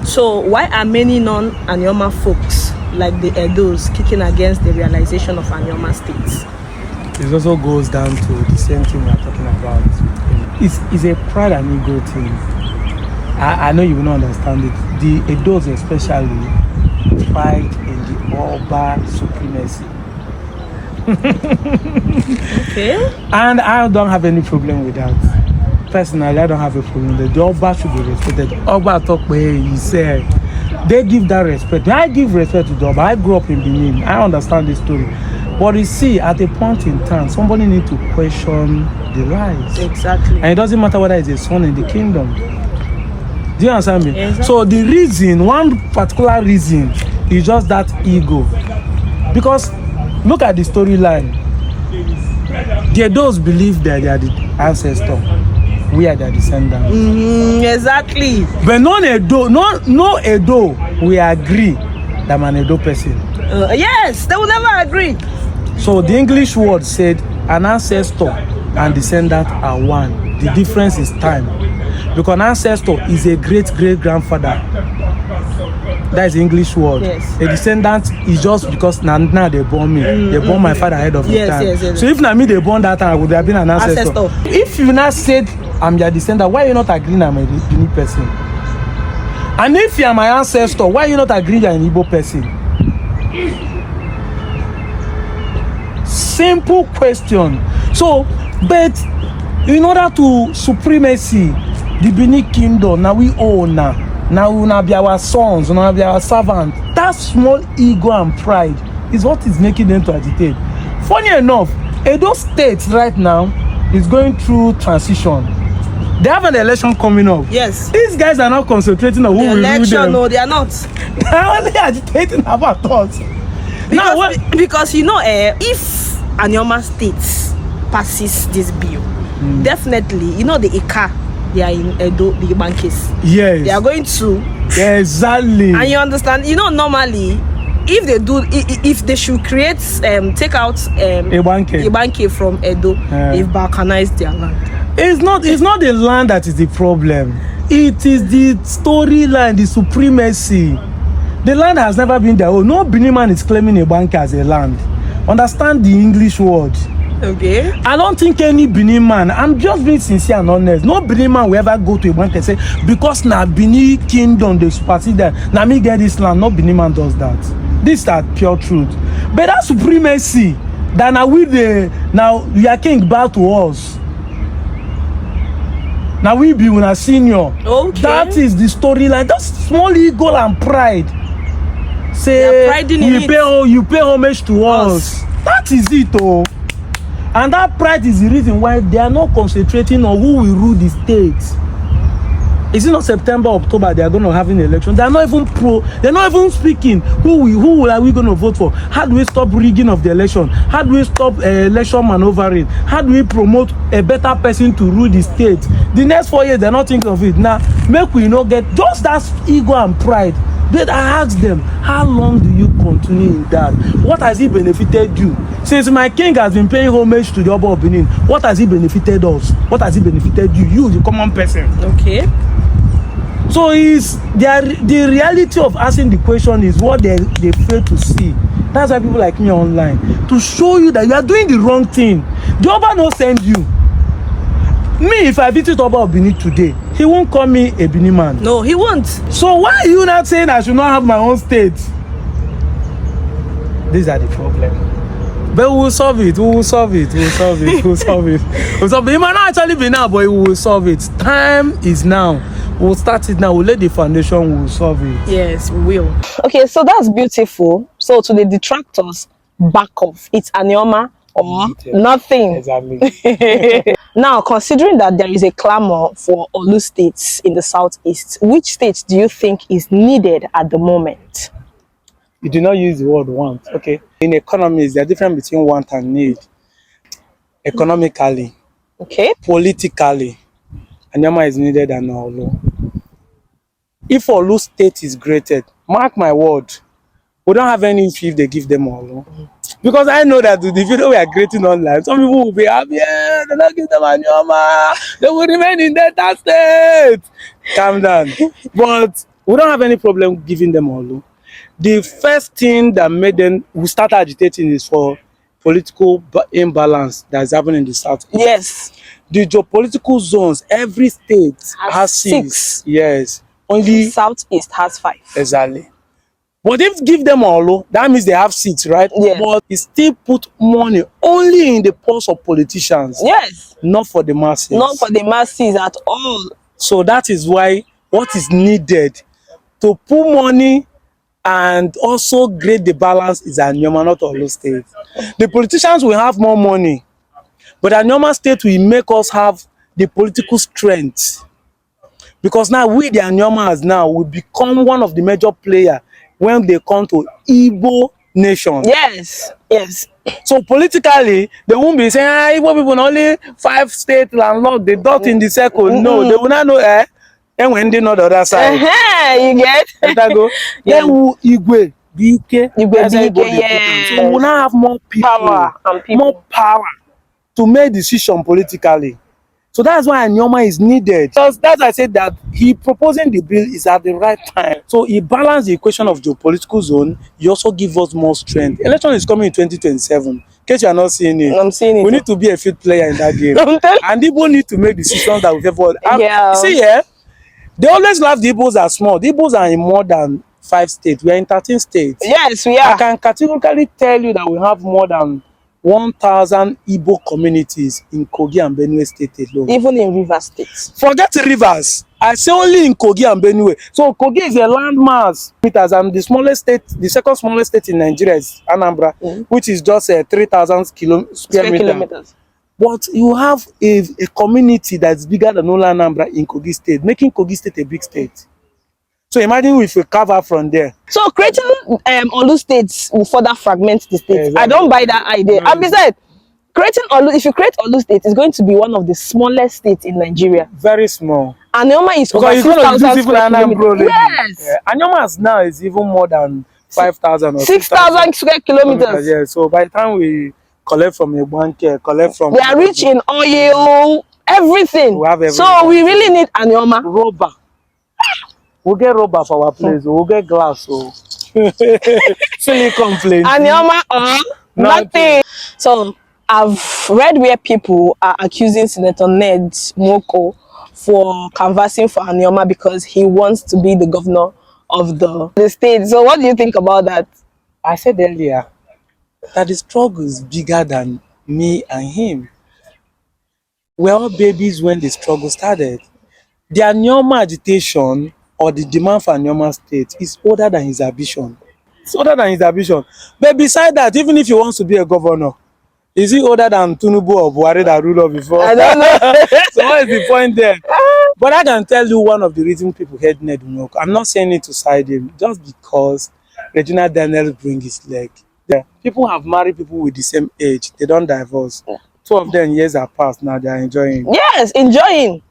So why are many non-Anioma folks like the Edos kicking against the realization of Anioma State? It also goes down to the same thing we are talking about. It's a pride and ego thing. I know you will not understand it. The Edos especially pride in the Oba supremacy. Okay. And I don't have any problem with that. Personally, I don't have a problem with that. The Oba should be respected. Oba talk where he said they give that respect. I give respect to the Oba. I grew up in Benin. I understand this story. But you see, at a point in time, somebody needs to question the lies. Exactly. And it doesn't matter whether it's a son in the kingdom. Do you understand me? Exactly. So the reason, one particular reason, is just that ego. Because look at the storyline. Those believe that they are the ancestor. We are their descendants. Exactly. But no Edo we agree that I'm an Edo person. Yes, they will never agree. So the English word said an ancestor and descendant are one. The difference is time. Because an ancestor is a great-great-grandfather. That is the English word. Yes. A descendant is just because now they born me. They born my father ahead of the time. Yes. So if now me they born that time, I would have been an ancestor. If you now said I'm your descendant, why are you not agreeing I'm a unique person? And if you are my ancestor, why are you not agreeing you're an Igbo person? Simple question. So, but in order to supremacy, the Benin kingdom, now we own now. Now we will be our sons, we will be our servants. That small ego and pride is what is making them to agitate. Funny enough, Edo State right now is going through transition. They have an election coming up. Yes. These guys are not concentrating on who will rule them. No, they are not. They are only agitating about us. Because you know, if Anioma State passes this bill, definitely, you know, the Ika, they are in Edo, the Bankes. Yes. They are going to. Exactly. And you understand, you know, normally, if they do, if they should create, take out a bank from Edo, they've balkanized their land. It's not the land that is the problem. It is the storyline, the supremacy. The land has never been their own. No Benin man is claiming a bank as a land. Understand the English word. Okay. I don't think any Benin man, I'm just being sincere and honest, no Benin man will ever go to a bank and say, because now Benin kingdom, they supersede them, now me get this land. No Benin man does that. This is pure truth. But that supremacy, that now your king bow to us. Now we be una senior. Okay. That is the storyline. That's small ego and pride. Say you pay homage to us. That is it, oh. And that pride is the reason why they are not concentrating on who will rule the state. Is it not September, October they are going to have an election? They are not even they're not even speaking. Who are we going to vote for? How do we stop rigging of the election? How do we stop election maneuvering? How do we promote a better person to rule the state? The next 4 years, they're not thinking of it. Now, make we not get just that ego and pride. But I asked them, how long do you continue in that? What has it benefited you? Since my king has been paying homage to the Oba of Benin, what has it benefited us? What has it benefited you, the common person? Okay. So the reality of asking the question is what they fail to see. That's why people like me online, to show you that you are doing the wrong thing. The Oba no send you. Me, if I visit Oba of Benin today, he won't call me a Benin man. No, he won't. So why are you not saying I should not have my own state? These are the problems. But we will solve it. It might not actually be now, but we will solve it. Time is now. We'll start it now. We'll lay the foundation. We'll solve it. Yes, we will. Okay, so that's beautiful. So to the detractors, back off. It's Anioma or nothing. Exactly. Now, considering that there is a clamor for Olu states in the southeast, which state do you think is needed at the moment? You do not use the word want. Okay. In economies, there are difference between want and need. Economically, okay, politically, Anioma is needed than Olu. If Olu state is granted, mark my word, we don't have any issue if they give them Olu. Because I know that the video we are creating online, some people will be happy, yeah, they don't give them Anioma, they will remain in Delta State. Calm down. But We don't have any problem giving them Olu. The first thing that made them we start agitating is for political imbalance that is happening in the south. Yes. The geopolitical zones, every state has 6. Yes. Only Southeast has 5. Exactly. But if give them Olu, that means they have 6, right? Yeah. But it still put money only in the purse of politicians. Yes. Not for the masses. Not for the masses at all. So that is why what is needed to put money and also create the balance is Anioma, not Olu State. The politicians will have more money, but Anioma State will make us have the political strength. Because now we, the Aniomas now, will become one of the major players when they come to Igbo nation. Yes, yes. So politically, they won't be saying, Igbo people only 5 states landlocked, they dot in the circle. No, they will not know, and when they know the other side. You get? Go. Yeah. Then Igwe, BK, yeah. So we will now have more people, more power to make decision politically. So that's why Anioma is needed. Because that's why I said that he proposing the bill is at the right time. So he balanced the equation of geopolitical zone. He also gives us more strength. Election is coming in 2027. In case you are not seeing it, I'm seeing it. We need to be a fit player in that game. And Igbo need to make decisions that will favor. Yeah. See here, they always love the Igbos are small. The Igbos are in more than 5 states. We are in 13 states. Yes, we are. I can categorically tell you that we have more than 1,000 Igbo communities in Kogi and Benue State alone. Even in River State. Forget rivers. I say only in Kogi and Benue. So Kogi is a landmass. And the smallest state, the second smallest state in Nigeria is Anambra, which is just 3,000 square kilometers. But you have a community that's bigger than all Anambra in Kogi State, making Kogi State a big state. So imagine if we carve out from there. So creating Olu states will further fragment the state. Exactly. I don't buy that idea. And besides, creating Olu, if you create Olu state, it's going to be one of the smallest states in Nigeria. Very small. Anioma is over 6,000 square kilometers. Yes. Yeah. Anioma now is even more than 5,000 or 6,000 square kilometers. Yeah. So by the time we collect from a bank, collect from. We are rich in oil, everything. We have everything. So we really need Anioma. Rubber. We'll get rubber for our place. We'll get glass. So silicon plate. Anioma or nothing. So I've read where people are accusing Senator Ned Moko for canvassing for Anioma because he wants to be the governor of the state. So what do you think about that? I said earlier that the struggle is bigger than me and him. We're all babies when the struggle started. The Anioma agitation or the demand for Anioma State is older than his ambition. It's older than his ambition. But beside that, even if he wants to be a governor, is he older than Tinubu or Buhari that ruled before? I don't know. So what is the point there? But I can tell you one of the reasons people hate Ned Nwoko. I'm not saying it to side him, just because Regina Daniels bring his leg. Yeah. People have married people with the same age. They don't divorce. 2 of them years have passed. Now they are enjoying. Yes, enjoying.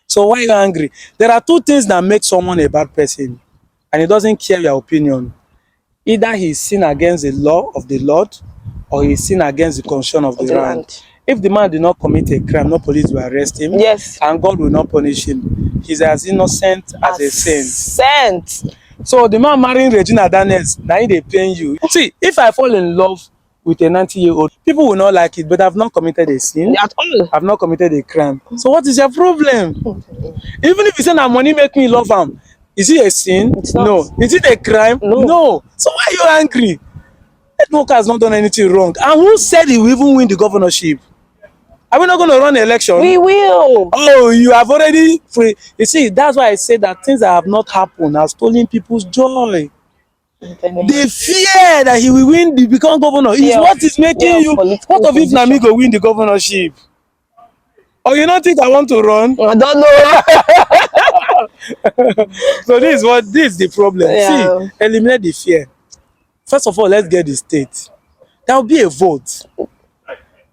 So why are you angry? There are 2 things that make someone a bad person, and he doesn't care your opinion. Either he's sin against the law of the Lord, or he's sin against the constitution of the land. If the man did not commit a crime, no police will arrest him. Yes. And God will not punish him. He's as innocent as a saint. So the man marrying Regina Daniels, now they paying you. See, if I fall in love with a 90-year-old, people will not like it, but I've not committed a sin. At all. I've not committed a crime. So what is your problem? Even if you say that money make me love him, is it a sin? It's not. No. Is it a crime? No. So why are you angry? Edmoka has not done anything wrong. And who said he will even win the governorship? Are we not going to run an election? We will. Oh, you have already free. You see, that's why I say that things that have not happened are stealing people's joy. The fear that he will win the become governor is what is making you. What of if Nami go win the governorship? Or you don't think I want to run? I don't know. So this is the problem. Yeah. See, eliminate the fear. First of all, let's get the state. There will be a vote.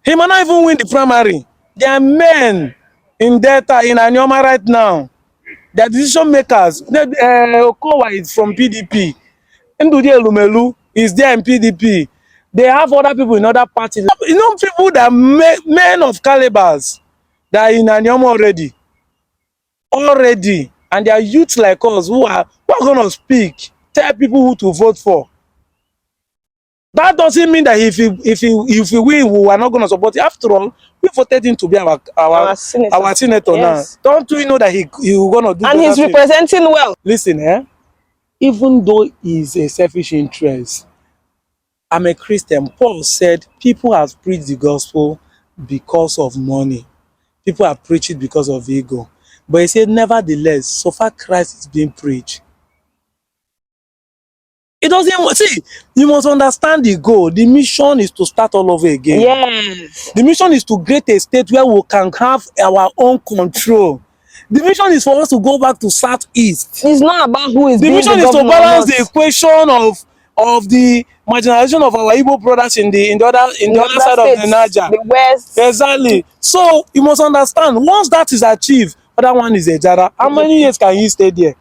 He might not even win the primary. There are men in Delta, in Anioma right now. They are decision makers. Okowa is from PDP. Ndudi Elumelu is there in PDP. They have other people in other parties. You know, people that men of calibers that are in Anioma already. And there are youths like us who are going to speak, tell people who to vote for. That doesn't mean that if he win, we are not going to support him. After all, we voted him to be our senator yes. now. Don't we know that he will going to do? And he's representing well. Listen, even though it's a selfish interest, I'm a Christian. Paul said people have preached the gospel because of money. People have preached it because of ego. But he said, nevertheless, so far Christ is being preached. It doesn't see. You must understand the goal. The mission is to start all over again. Yes. The mission is to create a state where we can have our own control. The mission is for us to go back to Southeast. It's not about who is the being mission the is to balance not. the equation of the marginalization of our Igbo brothers in the other side states, of the Niger. The West. Exactly. So you must understand. Once that is achieved, other one is a jara. How many years can you stay there?